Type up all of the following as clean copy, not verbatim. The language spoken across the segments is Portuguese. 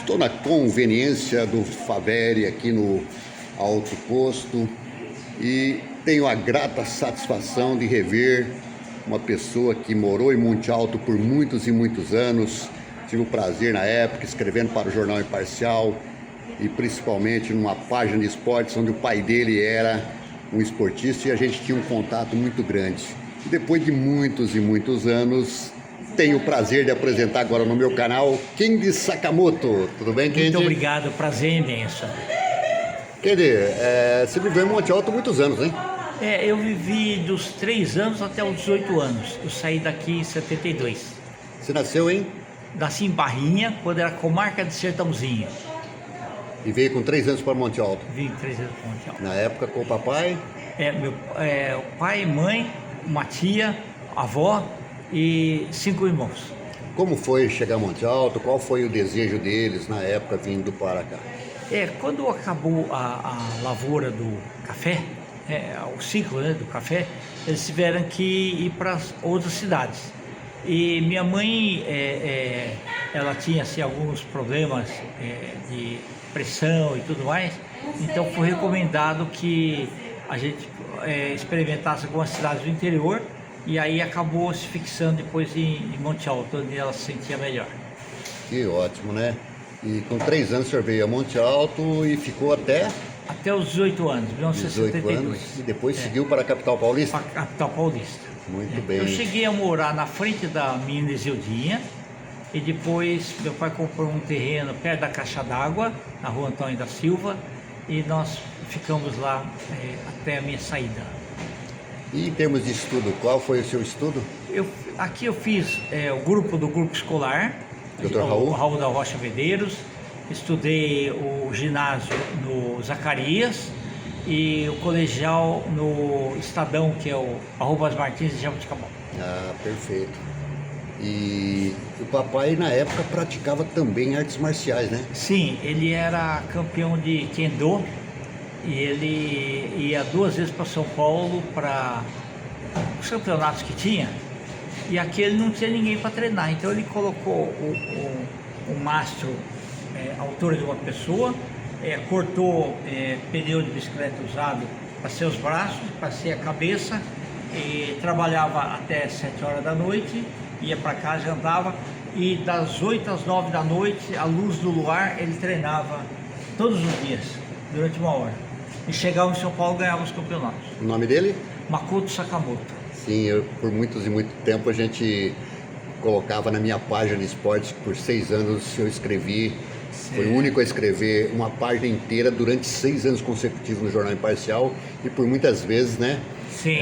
Estou na conveniência do Faveri aqui no Alto Posto e tenho a grata satisfação de rever uma pessoa que morou em Monte Alto por muitos e muitos anos. Tive o prazer na época escrevendo para o Jornal Imparcial e principalmente numa página de esportes onde o pai dele era um esportista e a gente tinha um contato muito grande. E depois de muitos e muitos anos, tenho o prazer de apresentar agora no meu canal Kendi Sakamoto. Tudo bem, Kendi? Muito obrigado, prazer imenso. Kendi, você viveu em Monte Alto há muitos anos, hein? Eu vivi dos 3 anos até os 18 anos. Eu saí daqui em 72. Você nasceu em? Nasci em Barrinha, quando era comarca de Sertãozinho. E veio com 3 anos para Monte Alto? Vim 3 anos para Monte Alto. Na época com o papai? O pai, mãe, uma tia, avó e 5 irmãos. Como foi chegar a Monte Alto? Qual foi o desejo deles na época vindo para cá? Quando acabou a lavoura do café, o ciclo, né, do café, eles tiveram que ir para outras cidades. E minha mãe, ela tinha assim, alguns problemas de pressão e tudo mais, então foi recomendado que a gente experimentasse algumas cidades do interior e aí acabou se fixando depois em Monte Alto, onde ela se sentia melhor. Que ótimo, né? E com 3 anos o senhor veio a Monte Alto e ficou até os 18 anos, 18 1972. anos, e depois seguiu para a capital paulista? Para a capital paulista. Muito bem. Eu cheguei a morar na frente da minha Isildinha e depois meu pai comprou um terreno perto da caixa d'água, na rua Antônio da Silva, e nós ficamos lá até a minha saída. E em termos de estudo, qual foi o seu estudo? Aqui eu fiz o grupo escolar, Dr. Raul? Raul da Rocha Medeiros, estudei o ginásio no Zacarias e o colegial no Estadão, que é o Arrobas Martins de Jabuticabal. Ah, perfeito. E o papai na época praticava também artes marciais, né? Sim, ele era campeão de Kendo e ele ia 2 vezes para São Paulo para os campeonatos que tinha, e aqui ele não tinha ninguém para treinar, então ele colocou o mastro à altura de uma pessoa, cortou pneu de bicicleta usado para ser os braços, para ser a cabeça, e trabalhava até 7 horas da noite, ia para casa, andava, e das 8 às 9 da noite, à luz do luar, ele treinava todos os dias, durante 1 hora. E chegava em São Paulo e ganhava os campeonatos. O nome dele? Makoto Sakamoto. Sim, por muitos e muito tempo a gente colocava na minha página de esportes, por 6 anos eu escrevi. Sim. Foi o único a escrever uma página inteira durante 6 anos consecutivos no Jornal Imparcial, e por muitas vezes, né? Sim.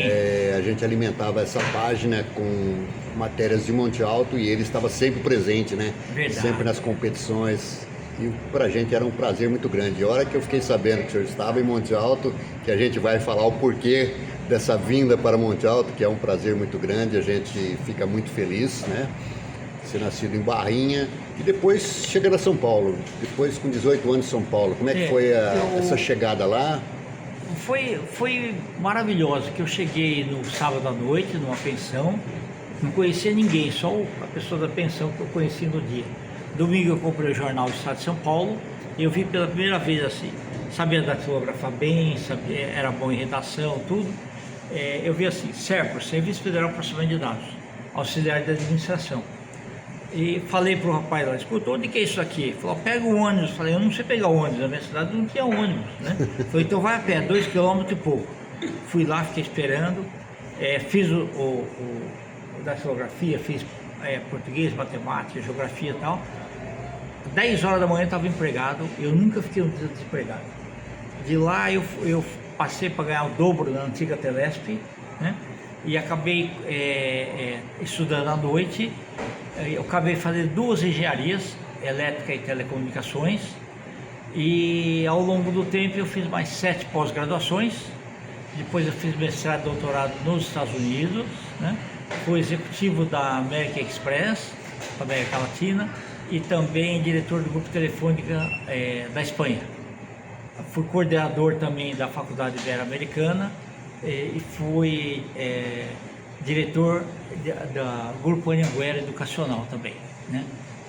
A gente alimentava essa página com matérias de Monte Alto e ele estava sempre presente, né? Verdade. Sempre nas competições. E pra gente era um prazer muito grande. A hora que eu fiquei sabendo que o senhor estava em Monte Alto, que a gente vai falar o porquê dessa vinda para Monte Alto, que é um prazer muito grande, a gente fica muito feliz, né? Ser nascido em Barrinha e depois chegando a São Paulo, depois com 18 anos em São Paulo. Como é que foi essa chegada lá? Foi maravilhoso, que eu cheguei no sábado à noite, numa pensão, não conhecia ninguém, só a pessoa da pensão que eu conheci no dia. Domingo eu comprei o jornal do Estado de São Paulo e eu vi pela primeira vez assim, sabia datilografar bem, era bom em redação, tudo. Eu vi assim, SERPRO, Serviço Federal de Processamento de Dados, auxiliar de administração. E falei pro rapaz lá, escuta, onde que é isso aqui? Ele falou, pega o ônibus. Falei, eu não sei pegar o ônibus, na minha cidade não tinha ônibus, né? Falei, então vai a pé, 2 km e pouco. Fui lá, fiquei esperando, fiz o datilografia, fiz português, matemática, geografia e tal. 10 horas da manhã eu estava empregado, eu nunca fiquei um dia desempregado. De lá eu passei para ganhar o dobro na antiga Telesp, né? E acabei estudando à noite. Eu acabei fazendo 2 engenharias, elétrica e telecomunicações, e ao longo do tempo eu fiz mais 7 pós-graduações. Depois eu fiz mestrado e doutorado nos Estados Unidos, né? Fui executivo da American Express, da América Latina, e também diretor do grupo Telefônica da Espanha. Fui coordenador também da Faculdade Ibero-Americana e fui diretor do Grupo Anhanguera Educacional também, né?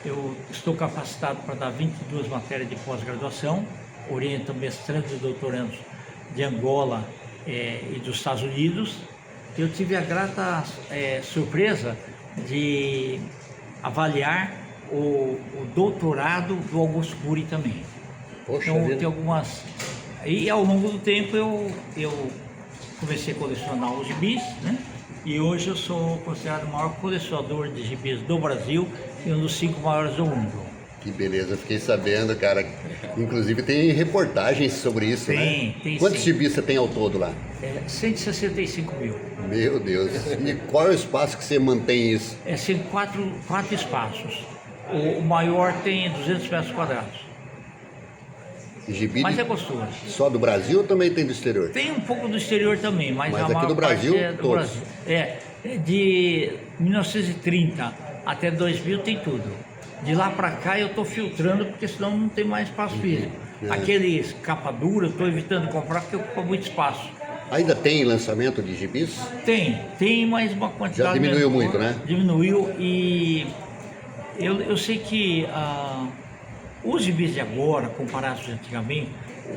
eu estou capacitado para dar 22 matérias de pós-graduação, oriento mestrandos e doutorandos de Angola e dos Estados Unidos. Eu tive a grata surpresa de avaliar o doutorado do Augusto Cury também. Poxa Então vida. tem algumas... E ao longo do tempo eu comecei a colecionar os gibis, né? E hoje eu sou considerado o maior colecionador de gibis do Brasil e um dos 5 maiores do mundo. Que beleza, fiquei sabendo, cara. Inclusive tem reportagens sobre isso, né? Tem Quantos sim. gibis você tem ao todo lá? 165 mil. Meu Deus. E qual é o espaço que você mantém isso? São quatro espaços. O maior tem 200 metros quadrados. Gibi Mas é gostoso. só do Brasil ou também tem do exterior? Tem um pouco do exterior também, mas a aqui maior do Brasil, parte é do todos. Brasil. De 1930 até 2000 tem tudo. De lá para cá eu estou filtrando porque senão não tem mais espaço físico. Aqueles capa dura eu estou evitando comprar porque ocupa muito espaço. Ainda tem lançamento de gibis? Tem mais uma quantidade. Já diminuiu menor. muito, né? Diminuiu e eu sei que os gibis de agora, comparados de antigamente,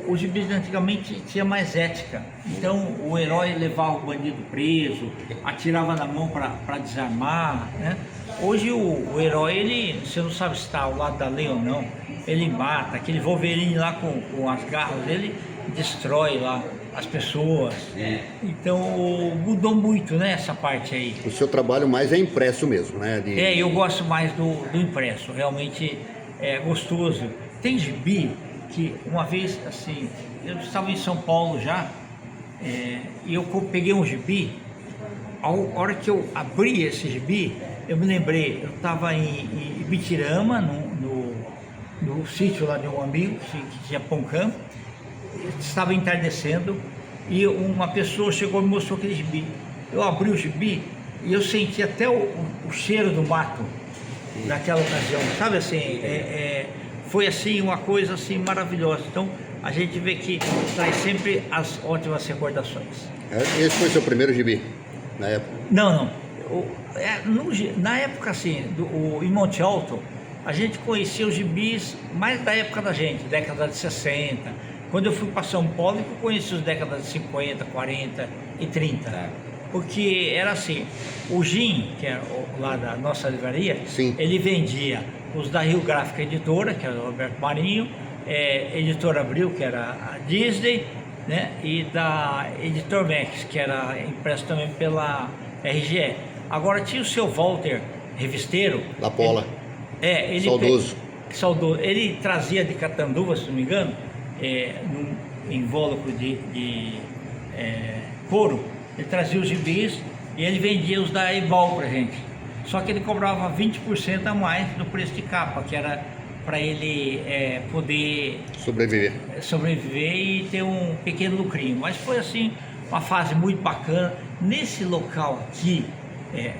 os gibis de antigamente tinha mais ética. Então o herói levava o bandido preso, atirava na mão para desarmar, né? Hoje o herói, você não sabe se está ao lado da lei ou não, ele mata, aquele Wolverine lá com as garras dele destrói lá as pessoas. Então mudou muito, né, essa parte aí. O seu trabalho mais é impresso mesmo, né? Eu gosto mais do impresso, realmente é gostoso. Tem gibi que uma vez, assim, eu estava em São Paulo já, e eu peguei um gibi, a hora que eu abri esse gibi, eu me lembrei, eu estava em Ibitirama, no sítio lá de um amigo, que tinha Poncã, estava entardecendo, e uma pessoa chegou e me mostrou aquele gibi. Eu abri o gibi e eu senti até o cheiro do mato naquela ocasião, sabe assim, foi assim uma coisa assim maravilhosa. Então a gente vê que traz sempre as ótimas recordações. Esse foi seu primeiro gibi, na época? Não. Na época assim, em Monte Alto, a gente conhecia os gibis mais da época da gente, década de 60. Quando eu fui para São Paulo, eu conheci os décadas de 50, 40 e 30. Porque era assim, o Jim, que é lá da nossa livraria, Sim. Ele vendia os da Rio Gráfica Editora, que era o Roberto Marinho, Editora Abril, que era a Disney, né? E da Editor Max, que era impresso também pela RGE. Agora tinha o seu Walter Revisteiro. Lapola. Ele saudoso. Saudoso. Ele trazia de Catanduva, se não me engano, num invólucro de couro, ele trazia os gibis e ele vendia os da Ebal pra gente. Só que ele cobrava 20% a mais do preço de capa, que era para ele poder sobreviver e ter um pequeno lucrinho. Mas foi assim, uma fase muito bacana. Nesse local aqui,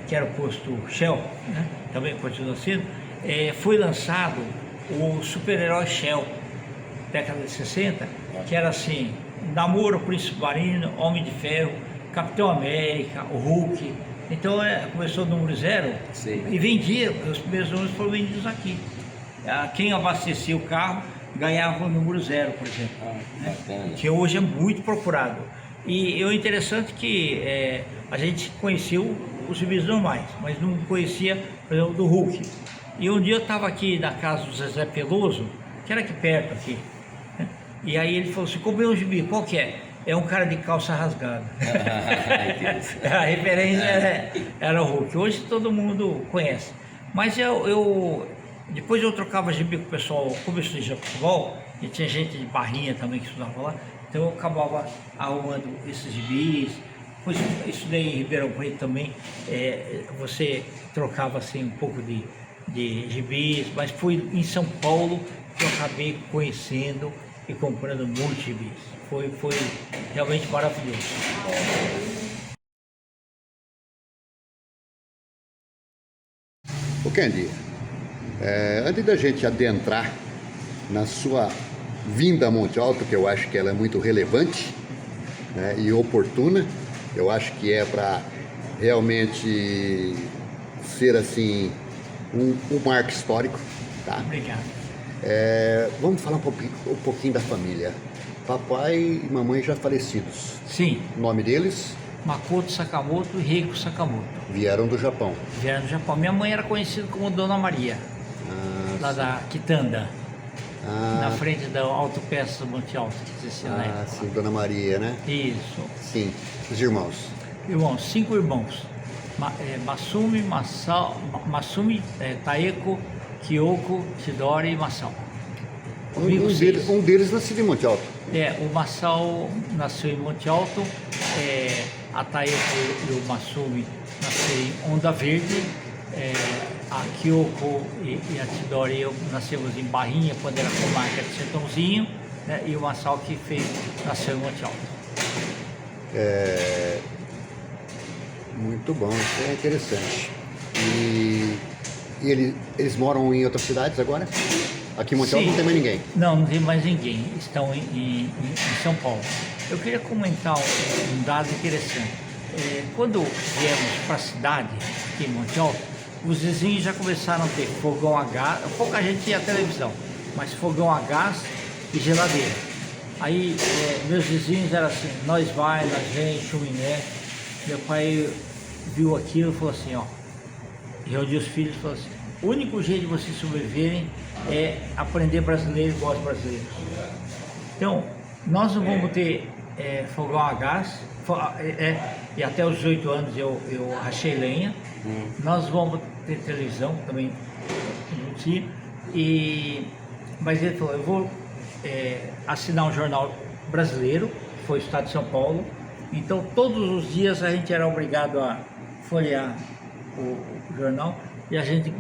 que era o posto Shell, né? Também continua sendo, foi lançado o super-herói Shell, década de 60, que era assim, Namoro, Príncipe Barino, Homem de Ferro, Capitão América, o Hulk. Então começou o número 0 e vendia, os primeiros números foram vendidos aqui. Quem abastecia o carro ganhava o número 0, por exemplo, né? Que hoje é muito procurado. E o interessante é que a gente conhecia os gibis normais, mas não conhecia, por exemplo, do Hulk. E um dia eu estava aqui na casa do Zezé Peloso, que era aqui perto, aqui, né? E aí ele falou assim, comprei um gibi, qual que é? É um cara de calça rasgada. A referência era o Hulk. Hoje todo mundo conhece. Mas depois eu trocava gibi com o pessoal, como eu estudei futebol, e tinha gente de Barrinha também que estudava lá, então eu acabava arrumando esses gibis. Depois eu estudei em Ribeirão Preto também, você trocava assim um pouco de gibis, mas foi em São Paulo que eu acabei conhecendo e comprando muitos gibis. Foi realmente maravilhoso. Ô Kendi, antes da gente adentrar na sua vinda a Monte Alto, que eu acho que ela é muito relevante, né, e oportuna, eu acho que é para realmente ser assim um marco histórico, tá? Obrigado. Vamos falar um pouquinho da família. Papai e mamãe já falecidos. Sim, O nome deles Makoto Sakamoto e Reiko Sakamoto. vieram do Japão. Vieram do Japão. Minha mãe era conhecida como Dona Maria, lá da Quitanda, na frente da Autopeças do Monte Alto, que existia na época. Sim, Dona Maria, né? Isso. Sim. Os irmãos. Irmãos, 5 irmãos. Masumi, Taeko, Kyoko, Chidori e Masao. Comigo, Um deles nasceu em Monte Alto. o Masao nasceu em Monte Alto, a Taeko e o Masumi nasceram em Onda Verde, a Kyoko e a Chidori nascemos em Barrinha, quando era comarca de Sertãozinho, né, e o Masao que nasceu em Monte Alto. Muito bom, isso é interessante. E eles moram em outras cidades agora? Aqui em Monte Alto Sim. não tem mais ninguém. Não tem mais ninguém. Estão em São Paulo. Eu queria comentar um dado interessante. Quando viemos para a cidade, aqui em Monte Alto, os vizinhos já começaram a ter fogão a gás. Pouca gente tinha televisão, mas fogão a gás e geladeira. Aí meus vizinhos eram assim, nós vem, chuminé. Meu pai viu aquilo e falou assim, reuniu os filhos e falou assim, o único jeito de vocês sobreviverem é aprender brasileiro igual os brasileiros. Então, nós não vamos ter fogão a gás, e até os 18 anos eu rachei lenha. Nós vamos ter televisão também, mas ele falou, eu vou assinar um jornal brasileiro, que foi o Estado de São Paulo. Então, todos os dias a gente era obrigado a folhear o jornal e a gente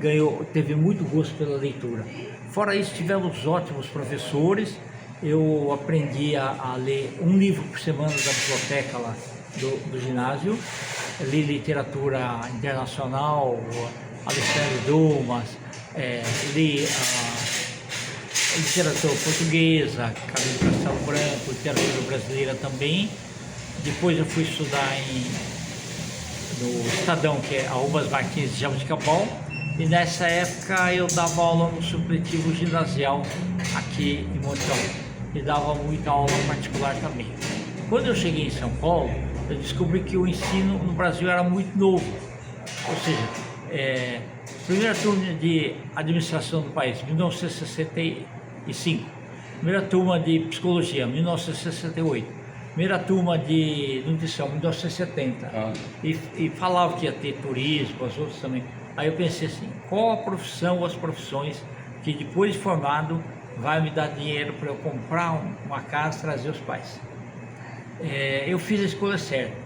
teve muito gosto pela leitura. Fora isso, tivemos ótimos professores. Eu aprendi a ler um livro por semana da biblioteca lá do ginásio. Li literatura internacional, Alexandre Dumas, li a literatura portuguesa, Camilo Castelo Branco, literatura brasileira também. Depois eu fui estudar no Estadão, que é a Rubens Martins de Jaboticabal, e nessa época eu dava aula no supletivo ginasial aqui em Monte Alto, e dava muita aula particular também. Quando eu cheguei em São Paulo, eu descobri que o ensino no Brasil era muito novo, ou seja, primeira turma de administração do país, 1965, primeira turma de psicologia, 1968, primeira turma de nutrição, 1970, e falava que ia ter turismo, as outras também. Aí eu pensei assim, qual a profissão ou as profissões que depois de formado vai me dar dinheiro para eu comprar uma casa e trazer os pais? Eu fiz a escolha certa,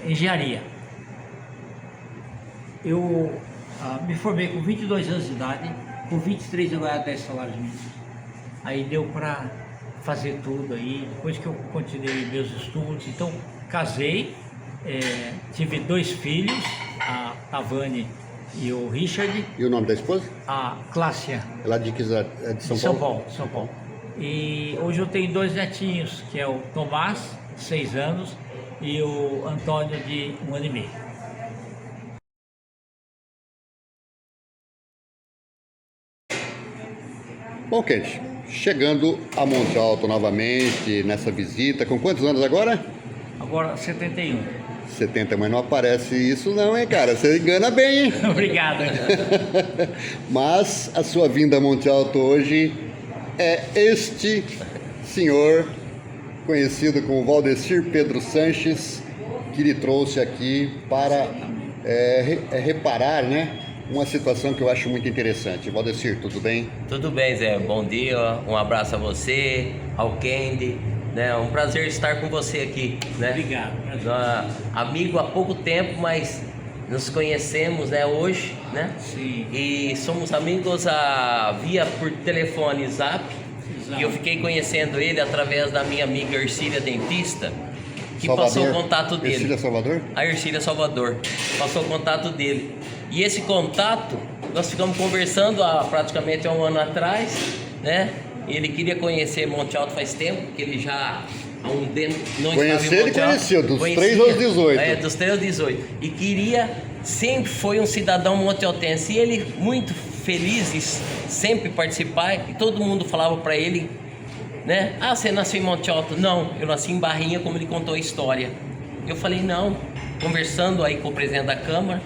engenharia. Eu me formei com 22 anos de idade, com 23 eu ganhava 10 salários mínimos. Aí deu para fazer tudo aí, depois que eu continuei meus estudos. Então casei, tive 2 filhos, a Tavani e o Richard. E o nome da esposa? A Clácia. Ela de São Paulo? São Paulo. E hoje eu tenho 2 netinhos, que é o Tomás, de 6 anos, e o Antônio, de 1 ano e meio. Bom, Kent, chegando a Monte Alto novamente, nessa visita, com quantos anos agora? Agora 71. 70, mas não aparece isso não, hein, cara? Você engana bem, hein? Obrigado. Mas a sua vinda a Monte Alto hoje é este senhor, conhecido como Valdecir Pedro Sanches, que lhe trouxe aqui para reparar, né? Uma situação que eu acho muito interessante. Valdecir, tudo bem? Tudo bem, Zé. Bom dia, um abraço a você, ao Kendi, né? Um prazer estar com você aqui, né? Obrigado. Amigo há pouco tempo, mas nos conhecemos, né, hoje, né? Sim. E somos amigos via por telefone, Zap. Exato. E eu fiquei conhecendo ele através da minha amiga Ercília Dentista, que Salvador. passou o contato dele. Ercília Salvador? A Ercília Salvador passou o contato dele. E esse contato, nós ficamos conversando há praticamente 1 ano atrás, né? Ele queria conhecer Monte Alto faz tempo, porque ele já há não Conhecer, estava em Monte ele Alto. conheceu, dos 3 aos 18. Dos 3 aos 18. E queria sempre foi um cidadão montealtense. E ele muito feliz em sempre participar, e todo mundo falava para ele, né? Ah, você nasceu em Monte Alto? Não, eu nasci em Barrinha, como ele contou a história. Eu falei, não, conversando aí com o presidente da Câmara,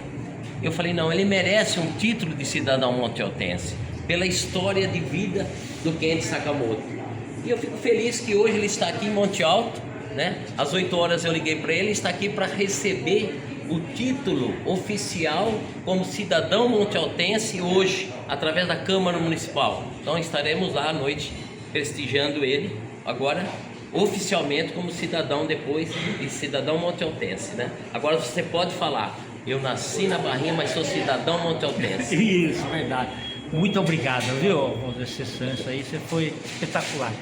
eu falei, não, ele merece um título de cidadão montealtense, pela história de vida do Kenji Sakamoto. E eu fico feliz que hoje ele está aqui em Monte Alto, né? Às 8 horas eu liguei para ele, está aqui para receber o título oficial como cidadão montealtense hoje, através da Câmara Municipal. Então estaremos lá à noite prestigiando ele, agora oficialmente como cidadão depois de cidadão montealtense, né? Agora você pode falar, eu nasci na Barrinha, mas sou cidadão montealtense. Isso, verdade. Muito obrigado, viu, Valdeci Santos, aí você foi espetacular.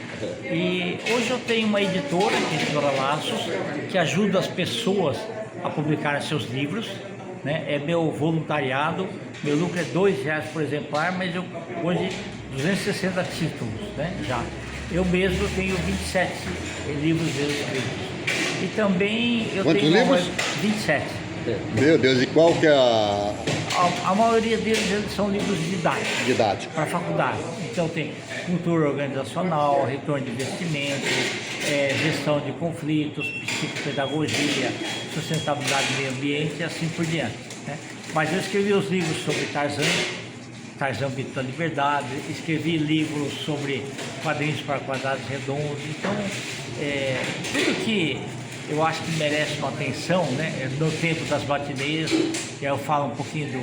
E hoje eu tenho uma editora, a Editora Laços, que ajuda as pessoas a publicar seus livros, né? É meu voluntariado, meu lucro é R$2 por exemplar, mas eu hoje 260 títulos, né? Já. Eu mesmo tenho 27 livros escritos. E também eu Quantos tenho livros? 27. Meu Deus, e qual que é A maioria deles são livros didáticos. didática? Para a faculdade. Então tem cultura organizacional, retorno de investimentos, gestão de conflitos, psicopedagogia, sustentabilidade do meio ambiente e assim por diante, né? Mas eu escrevi os livros sobre Tarzan Mito da Liberdade, escrevi livros sobre quadrinhos para quadrados redondos. Então, tudo que eu acho que merece uma atenção, né? No tempo das matinês, que eu falo um pouquinho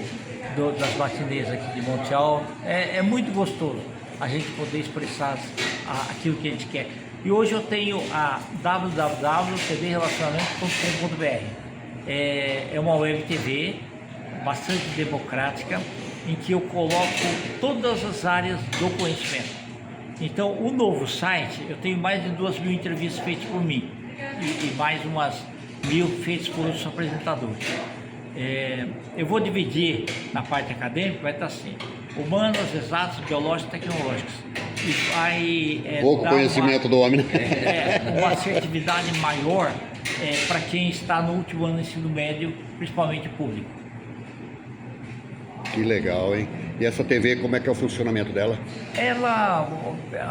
das matinês aqui de Monte Alto, é muito gostoso a gente poder expressar aquilo que a gente quer. E hoje eu tenho a www.tvrelacionamento.com.br. É uma web TV bastante democrática, em que eu coloco todas as áreas do conhecimento. Então, o novo site, eu tenho mais de 2.000 entrevistas feitas por mim e mais umas 1.000 feitas por outros apresentadores. Eu vou dividir na parte acadêmica, vai estar assim: humanas, exatas, biológicas e tecnológicas. E vai Pouco conhecimento do homem, né? uma assertividade maior para quem está no último ano do ensino médio, principalmente público. Que legal, hein? E essa TV, como é que é o funcionamento dela? Ela,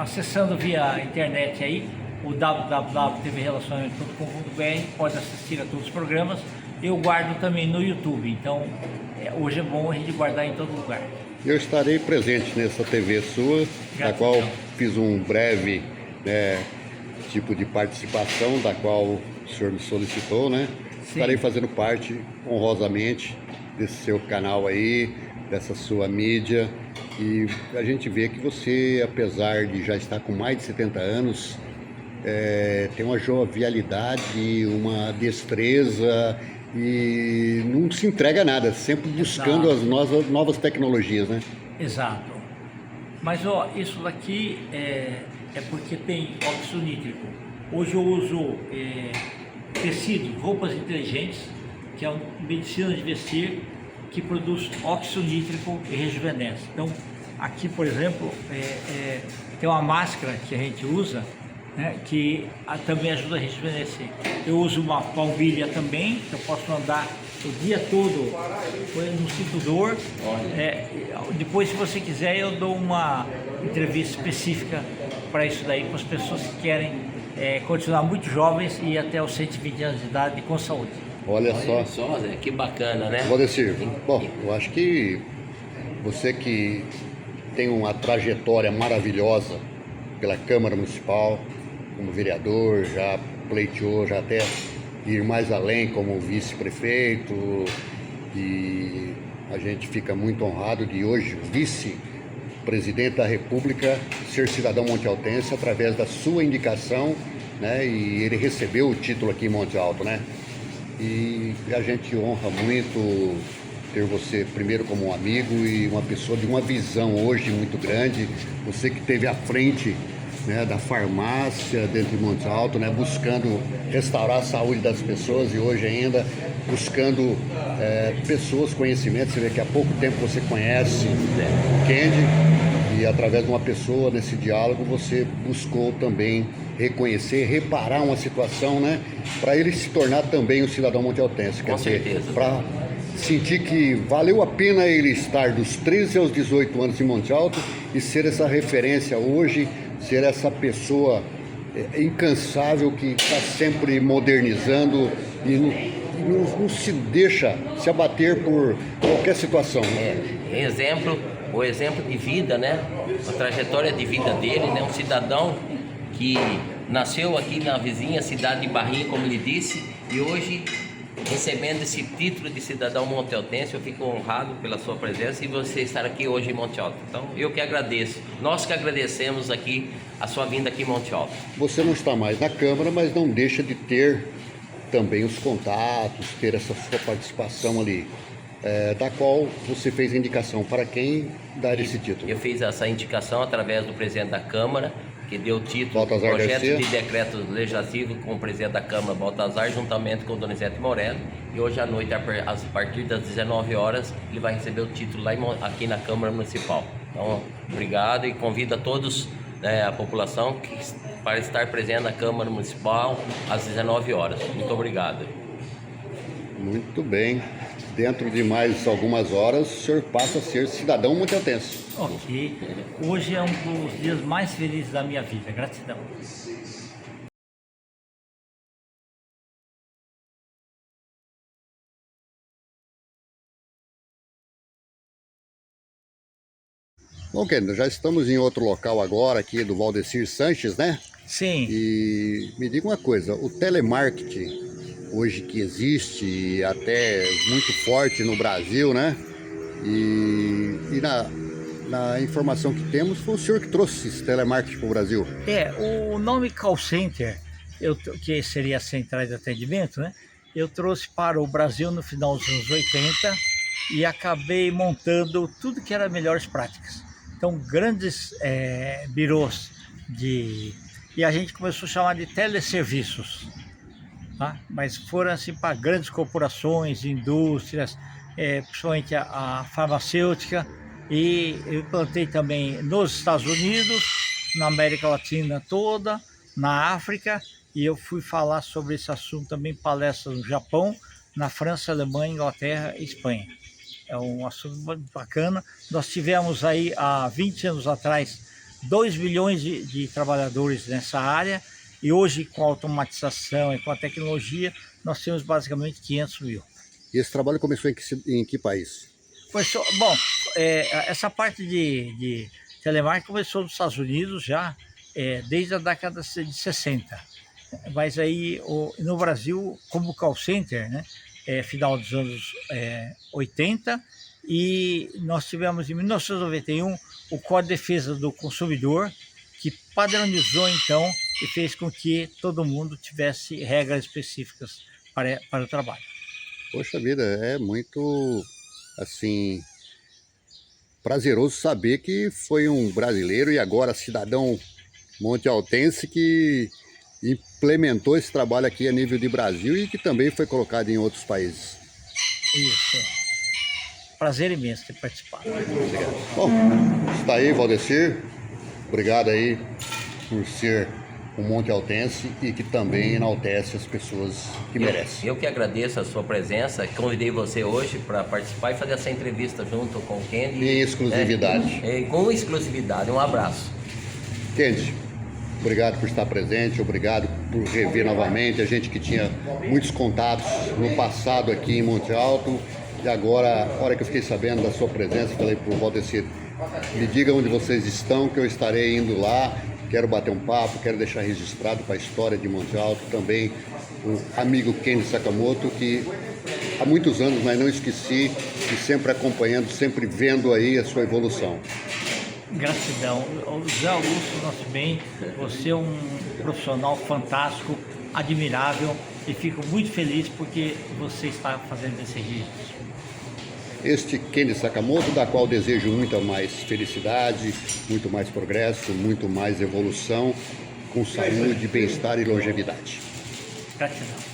acessando via internet aí, o www.tvrelacionamento.com.br, pode assistir a todos os programas. Eu guardo também no YouTube, então hoje é bom a gente guardar em todo lugar. Eu estarei presente nessa TV sua, da qual fiz um breve tipo de participação, da qual o senhor me solicitou, né? Sim. Estarei fazendo parte, honrosamente, desse seu canal aí, dessa sua mídia, e a gente vê que você, apesar de já estar com mais de 70 anos, tem uma jovialidade, uma destreza e não se entrega a nada, sempre buscando as novas tecnologias, né? Exato. Mas ó, isso daqui é porque tem óxido nítrico. Hoje eu uso tecido, roupas inteligentes, que é uma medicina de vestir, que produz óxido nítrico e rejuvenesce. Então, aqui, por exemplo, tem uma máscara que a gente usa, né, que também ajuda a rejuvenescer. Eu uso uma palmilha também, que eu posso andar o dia todo no cinturão. Depois, se você quiser, eu dou uma entrevista específica para isso daí, para as pessoas que querem continuar muito jovens e ir até os 120 anos de idade com saúde. Olha só, Zé, que bacana, né? Valdeci, bom, eu acho que você que tem uma trajetória maravilhosa pela Câmara Municipal, como vereador, já pleiteou, já até ir mais além como vice-prefeito, e a gente fica muito honrado de hoje, vice-presidente da República, ser cidadão montealtense através da sua indicação, né? E ele recebeu o título aqui em Monte Alto, né? E a gente honra muito ter você primeiro como um amigo e uma pessoa de uma visão hoje muito grande. Você que esteve à frente, né, da farmácia dentro de Monte Alto, né, buscando restaurar a saúde das pessoas, e hoje ainda buscando pessoas, conhecimentos. Você vê que há pouco tempo você conhece o Kenji, e através de uma pessoa nesse diálogo você buscou também reconhecer, reparar uma situação, né, para ele se tornar também um cidadão montealtense. Com certeza. Para sentir que valeu a pena ele estar dos 13 aos 18 anos em Monte Alto e ser essa referência hoje, ser essa pessoa incansável que está sempre modernizando e não se deixa se abater por qualquer situação. O exemplo de vida, né? A trajetória de vida dele, né? Um cidadão que nasceu aqui na vizinha cidade de Barrinha, como ele disse, e hoje recebendo esse título de cidadão montealtense, eu fico honrado pela sua presença e você estar aqui hoje em Monte Alto. Então, eu que agradeço. Nós que agradecemos aqui a sua vinda aqui em Monte Alto. Você não está mais na Câmara, mas não deixa de ter também os contatos, ter essa sua participação ali, da qual você fez a indicação para quem dar esse título. Eu fiz essa indicação através do presidente da Câmara, que deu o título Baltazar projeto Garcia. de decreto legislativo com o presidente da Câmara, Baltazar, juntamente com o Donizete Morelli. E hoje à noite, a partir das 19 horas, ele vai receber o título lá aqui na Câmara Municipal. Então, obrigado e convido a todos, a população para estar presente na Câmara Municipal às 19 horas. Muito obrigado. Muito bem. Dentro de mais algumas horas, o senhor passa a ser cidadão montealtense. Ok. Hoje é um dos dias mais felizes da minha vida. Gratidão. Bom, Kennedy, já estamos em outro local agora, aqui do Valdecir Sanches, né? Sim. E me diga uma coisa, o telemarketing hoje que existe, até muito forte no Brasil, né? E na informação que temos, foi o senhor que trouxe esse telemarketing para o Brasil. O nome call center, que seria centrais de atendimento, né? Eu trouxe para o Brasil no final dos anos 80 e acabei montando tudo que era melhores práticas. Então, grandes birôs e a gente começou a chamar de teleserviços. Tá? Mas foram assim para grandes corporações, indústrias, principalmente a farmacêutica, e eu implantei também nos Estados Unidos, na América Latina toda, na África, e eu fui falar sobre esse assunto também em palestras no Japão, na França, Alemanha, Inglaterra e Espanha. É um assunto muito bacana. Nós tivemos aí há 20 anos atrás 2 milhões de trabalhadores nessa área, e hoje, com a automatização e com a tecnologia, nós temos basicamente 500 mil. E esse trabalho começou em que país? Bom, essa parte de telemarketing começou nos Estados Unidos já, desde a década de 60. Mas aí, no Brasil, como call center, né, final dos anos 80, e nós tivemos em 1991 o Código de Defesa do Consumidor, que padronizou então e fez com que todo mundo tivesse regras específicas para o trabalho. Poxa vida, é muito, assim, prazeroso saber que foi um brasileiro e agora cidadão montealtense que implementou esse trabalho aqui a nível de Brasil e que também foi colocado em outros países. Isso. Prazer imenso ter participado. Obrigado. Bom, está aí, Valdecir. Obrigado aí por ser um montealtense e que também enaltece as pessoas que merecem. Eu que agradeço a sua presença, convidei você hoje para participar e fazer essa entrevista junto com o Kennedy. Em exclusividade. Com exclusividade, um abraço. Kennedy, obrigado por estar presente, obrigado por rever novamente a gente que tinha muitos contatos no passado aqui em Monte Alto, e agora, a hora que eu fiquei sabendo da sua presença, falei para o Valdecir, me diga onde vocês estão, que eu estarei indo lá, quero bater um papo, quero deixar registrado para a história de Monte Alto, também o amigo Kennedy Sakamoto, que há muitos anos, mas não esqueci, e sempre acompanhando, sempre vendo aí a sua evolução. Gratidão. José Augusto, nosso bem, você é um profissional fantástico, admirável, e fico muito feliz porque você está fazendo esse registro. Este Kennedy Sakamoto, da qual desejo muita mais felicidade, muito mais progresso, muito mais evolução, com saúde, bem-estar e longevidade. Gratidão.